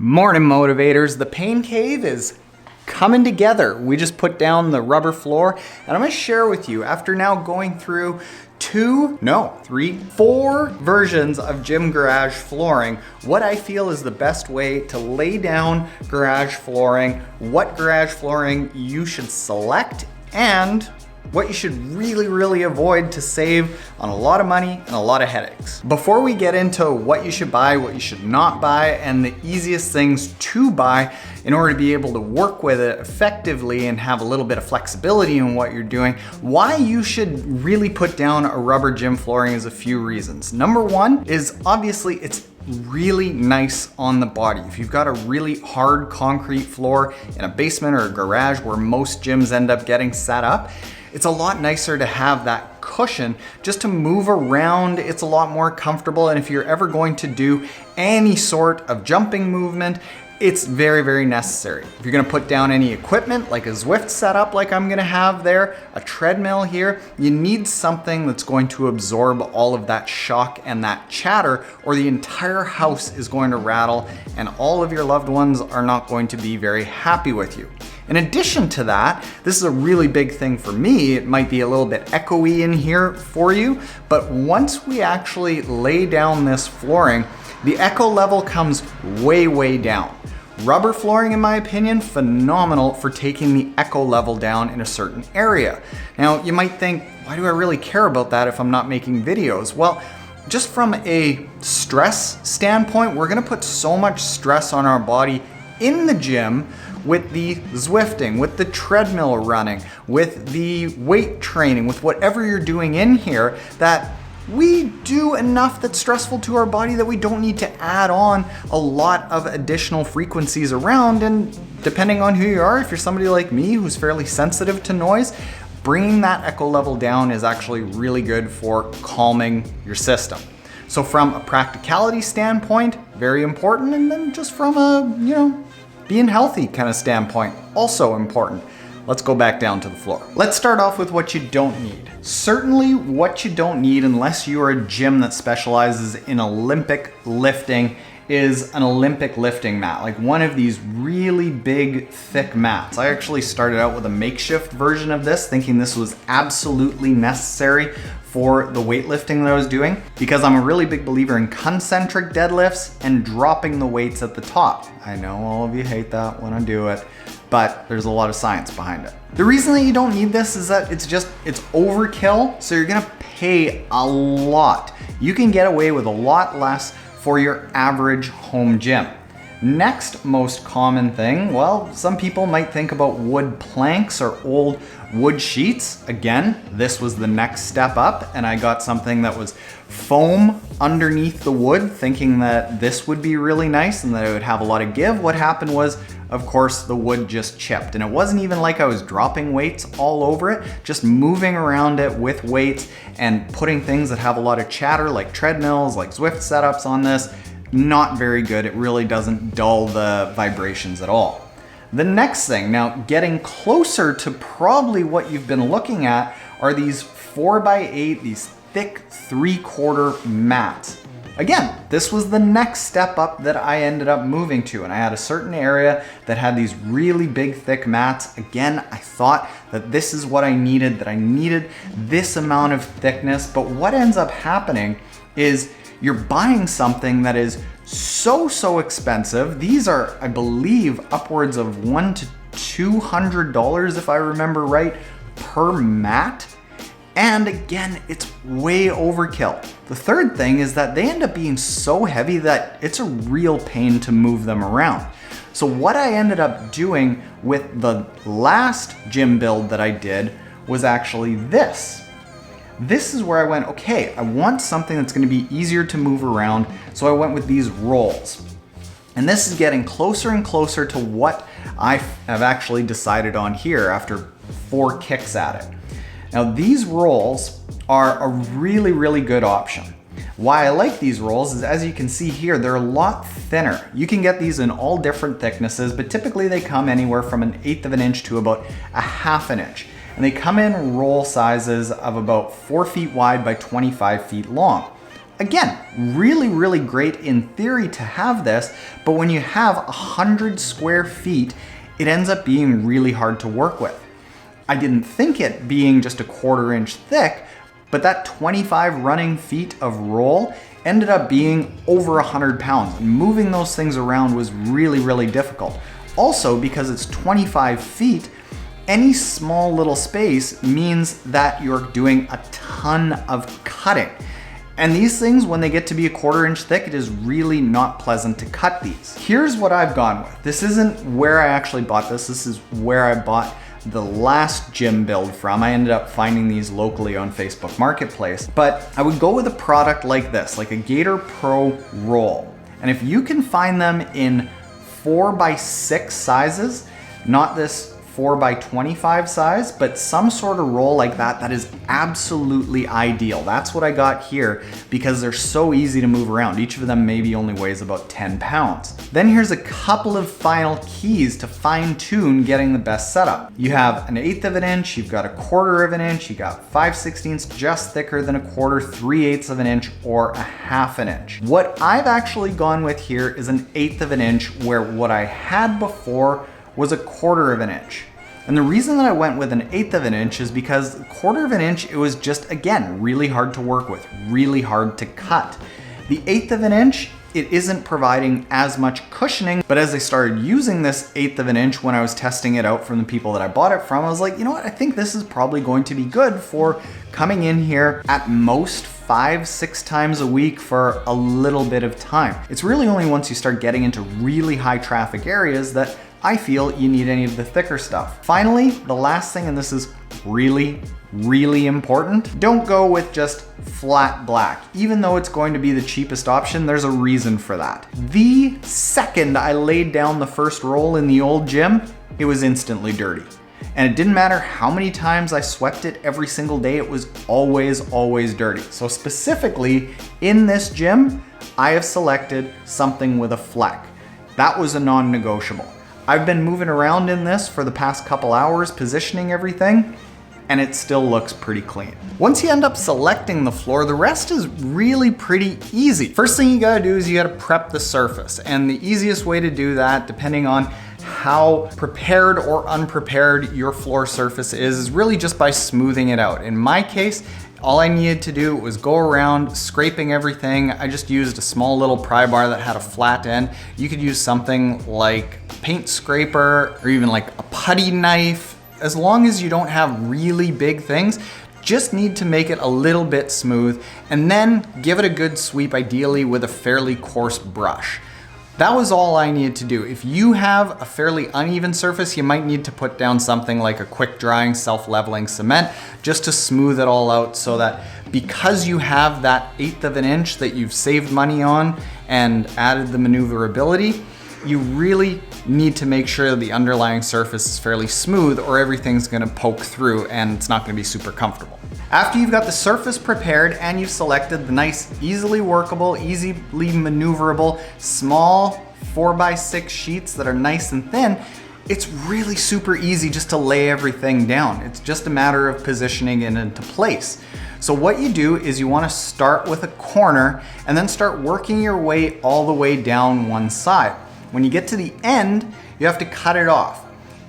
Morning motivators, the pain cave is coming together. We just put down the rubber floor and I'm gonna share with you after now going through four versions of gym garage flooring, what I feel is the best way to lay down garage flooring, what garage flooring you should select, and what you should really avoid to save on a lot of money and a lot of headaches. Before we get into what you should buy, what you should not buy, and the easiest things to buy in order to be able to work with it effectively and have a little bit of flexibility in what you're doing, why you should really put down a rubber gym flooring is a few reasons. Number one is obviously it's really nice on the body. If you've got a really hard concrete floor in a basement or a garage where most gyms end up getting set up, it's a lot nicer to have that cushion just to move around. It's a lot more comfortable, and if you're ever going to do any sort of jumping movement, it's very necessary. If you're gonna put down any equipment like a Zwift setup like I'm gonna have there, a treadmill here, you need something that's going to absorb all of that shock and that chatter, or the entire house is going to rattle and all of your loved ones are not going to be very happy with you. In addition to that, this is a really big thing for me. It might be a little bit echoey in here for you, but once we actually lay down this flooring, the echo level comes way down. Rubber flooring, in my opinion, phenomenal for taking the echo level down in a certain area. Now, you might think, why do I really care about that if I'm not making videos? Well, just from a stress standpoint, we're gonna put so much stress on our body in the gym with the Zwifting, with the treadmill running, with the weight training, with whatever you're doing in here, that we do enough that's stressful to our body that we don't need to add on a lot of additional frequencies around. And depending on who you are, if you're somebody like me who's fairly sensitive to noise, bringing that echo level down is actually really good for calming your system. So from a practicality standpoint, very important, and then just from a, being healthy kind of standpoint, also important. Let's go back down to the floor. Let's start off with what you don't need. Certainly what you don't need, unless you are a gym that specializes in Olympic lifting, is an Olympic lifting mat, like one of these really big, thick mats. I actually started out with a makeshift version of this, thinking this was absolutely necessary for the weightlifting that I was doing, because I'm a really big believer in concentric deadlifts and dropping the weights at the top. I know all of you hate that when I do it, but there's a lot of science behind it. The reason that you don't need this is that it's overkill, so you're gonna pay a lot. You can get away with a lot less for your average home gym. Next most common thing, well, some people might think about wood planks or old wood sheets. Again, this was the next step up, and I got something that was foam underneath the wood, thinking that this would be really nice and that it would have a lot of give. What happened was, of course, the wood just chipped, and it wasn't even like I was dropping weights all over it, just moving around it with weights and putting things that have a lot of chatter like treadmills, like Zwift setups on this. Not very good. It really doesn't dull the vibrations at all. The next thing, now getting closer to probably what you've been looking at, are these 4x8, these thick 3/4 mats. Again, this was the next step up that I ended up moving to, and I had a certain area that had these really big thick mats. Again, I thought that this is what I needed, that I needed this amount of thickness, but what ends up happening is you're buying something that is so expensive. These are, I believe, upwards of $100 to $200, if I remember right, per mat. And again, it's way overkill. The third thing is that they end up being so heavy that it's a real pain to move them around. So what I ended up doing with the last gym build that I did was actually this. This is where I went, okay, I want something that's gonna be easier to move around, so I went with these rolls. And this is getting closer and closer to what I have actually decided on here after 4 kicks at it. Now these rolls are a really good option. Why I like these rolls is, as you can see here, they're a lot thinner. You can get these in all different thicknesses, but typically they come anywhere from 1/8 of an inch to about 1/2 an inch. And they come in roll sizes of about 4 feet wide by 25 feet long. Again, really great in theory to have this, but when you have 100 square feet, it ends up being really hard to work with. I didn't think it being just a 1/4 inch thick, but that 25 running feet of roll ended up being over 100 pounds, and moving those things around was really difficult. Also, because it's 25 feet, any small little space means that you're doing a ton of cutting. And these things, when they get to be a 1/4 inch thick, it is really not pleasant to cut these. Here's what I've gone with. This isn't where I actually bought this. This is where I bought the last gym build from. I ended up finding these locally on Facebook Marketplace. But I would go with a product like this, like a Gator Pro roll. And if you can find them in 4x6 sizes, not this 4x25 size, but some sort of roll like that, that is absolutely ideal. That's what I got here because they're so easy to move around. Each of them maybe only weighs about 10 pounds. Then here's a couple of final keys to fine tune getting the best setup. You have an 1/8 of an inch, you've got a 1/4 of an inch, you got 5/16 just thicker than a 1/4, 3/8 of an inch, or a 1/2 an inch. What I've actually gone with here is an 1/8 of an inch, where what I had before was a 1/4 of an inch. And the reason that I went with an 1/8 of an inch is because 1/4 of an inch, it was just, again, really hard to work with, really hard to cut. The 1/8 of an inch, it isn't providing as much cushioning, but as I started using this 1/8 of an inch when I was testing it out from the people that I bought it from, I was like, you know what, I think this is probably going to be good for coming in here at most 5-6 times a week for a little bit of time. It's really only once you start getting into really high traffic areas that I feel you need any of the thicker stuff. Finally, the last thing, and this is really important, don't go with just flat black. Even though it's going to be the cheapest option, there's a reason for that. The second I laid down the first roll in the old gym, it was instantly dirty. And it didn't matter how many times I swept it every single day, it was always dirty. So specifically in this gym, I have selected something with a fleck. That was a non-negotiable. I've been moving around in this for the past couple hours, positioning everything, and it still looks pretty clean. Once you end up selecting the floor, the rest is really pretty easy. First thing you gotta do is you gotta prep the surface. And the easiest way to do that, depending on how prepared or unprepared your floor surface is really just by smoothing it out. In my case, all I needed to do was go around scraping everything. I just used a small little pry bar that had a flat end. You could use something like a paint scraper or even like a putty knife. As long as you don't have really big things, just need to make it a little bit smooth and then give it a good sweep, ideally with a fairly coarse brush. That was all I needed to do. If you have a fairly uneven surface, you might need to put down something like a quick drying, self-leveling cement just to smooth it all out, so that because you have that 1/8 of an inch that you've saved money on and added the maneuverability, you really need to make sure the underlying surface is fairly smooth or everything's gonna poke through and it's not gonna be super comfortable. After you've got the surface prepared and you've selected the nice, easily workable, easily maneuverable, small 4x6 sheets that are nice and thin, it's really super easy just to lay everything down. It's just a matter of positioning it into place. So what you do is you wanna start with a corner and then start working your way all the way down one side. When you get to the end, you have to cut it off.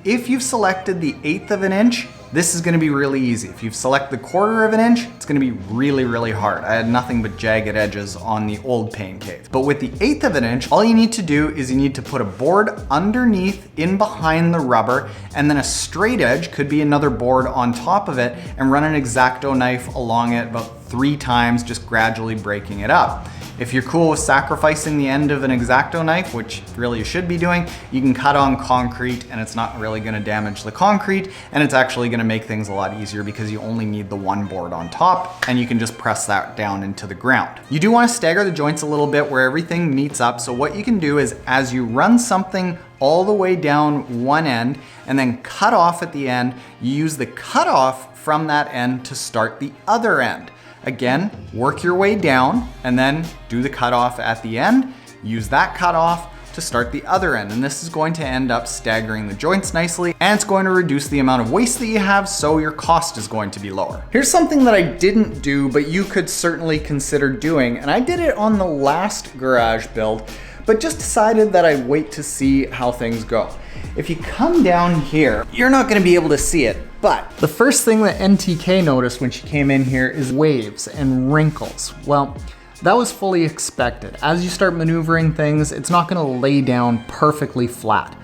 If you've selected the 1/8 of an inch, this is gonna be really easy. If you've selected the 1/4 of an inch, it's gonna be really hard. I had nothing but jagged edges on the old pain cave. But with the 1/8 of an inch, all you need to do is you need to put a board underneath in behind the rubber, and then a straight edge, could be another board on top of it, and run an X-Acto knife along it about 3 times, just gradually breaking it up. If you're cool with sacrificing the end of an X-Acto knife, which really you should be doing, you can cut on concrete and it's not really gonna damage the concrete, and it's actually gonna make things a lot easier because you only need the one board on top and you can just press that down into the ground. You do wanna stagger the joints a little bit where everything meets up, so what you can do is as you run something all the way down one end and then cut off at the end, you use the cutoff from that end to start the other end. Again, work your way down and then do the cutoff at the end. Use that cutoff, to start the other end. And this is going to end up staggering the joints nicely, and it's going to reduce the amount of waste that you have, so your cost is going to be lower. Here's something that I didn't do, but you could certainly consider doing, and I did it on the last garage build, but just decided that I'd wait to see how things go. If you come down here, you're not gonna be able to see it, but the first thing that NTK noticed when she came in here is waves and wrinkles. Well, that was fully expected. As you start maneuvering things, it's not gonna lay down perfectly flat.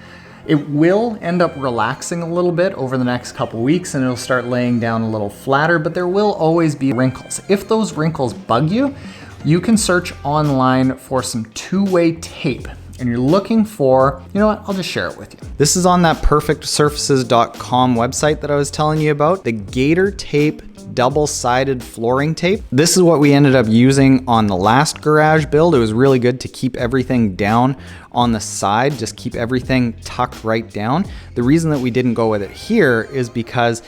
It will end up relaxing a little bit over the next couple weeks, and it'll start laying down a little flatter, but there will always be wrinkles. If those wrinkles bug you, you can search online for some two-way tape, and you're looking for, you know what, I'll just share it with you. This is on that perfectsurfaces.com website that I was telling you about, the Gator Tape double-sided flooring tape. This is what we ended up using on the last garage build. It was really good to keep everything down on the side, just keep everything tucked right down. The reason that we didn't go with it here is because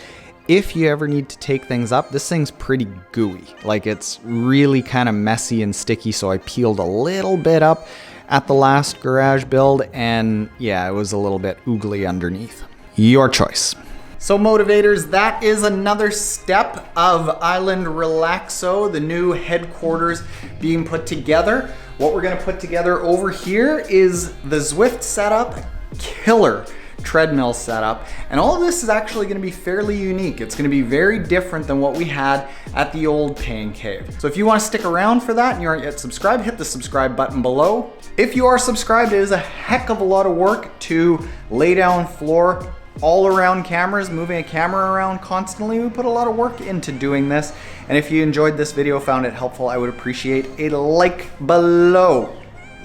if you ever need to take things up, this thing's pretty gooey. Like, it's really kind of messy and sticky, so I peeled a little bit up at the last garage build, and yeah, it was a little bit oogly underneath. Your choice. So motivators, that is another step of Island Relaxo, the new headquarters being put together. What we're gonna put together over here is the Zwift setup, killer treadmill setup, and all of this is actually going to be fairly unique. It's going to be very different than what we had at the old Pain Cave. So if you want to stick around for that and you aren't yet subscribed, hit the subscribe button below. If you are subscribed, it is a heck of a lot of work to lay down floor all around cameras, moving a camera around constantly. We put a lot of work into doing this, and if you enjoyed this video, found it helpful, I would appreciate a like below.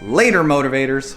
Later, motivators.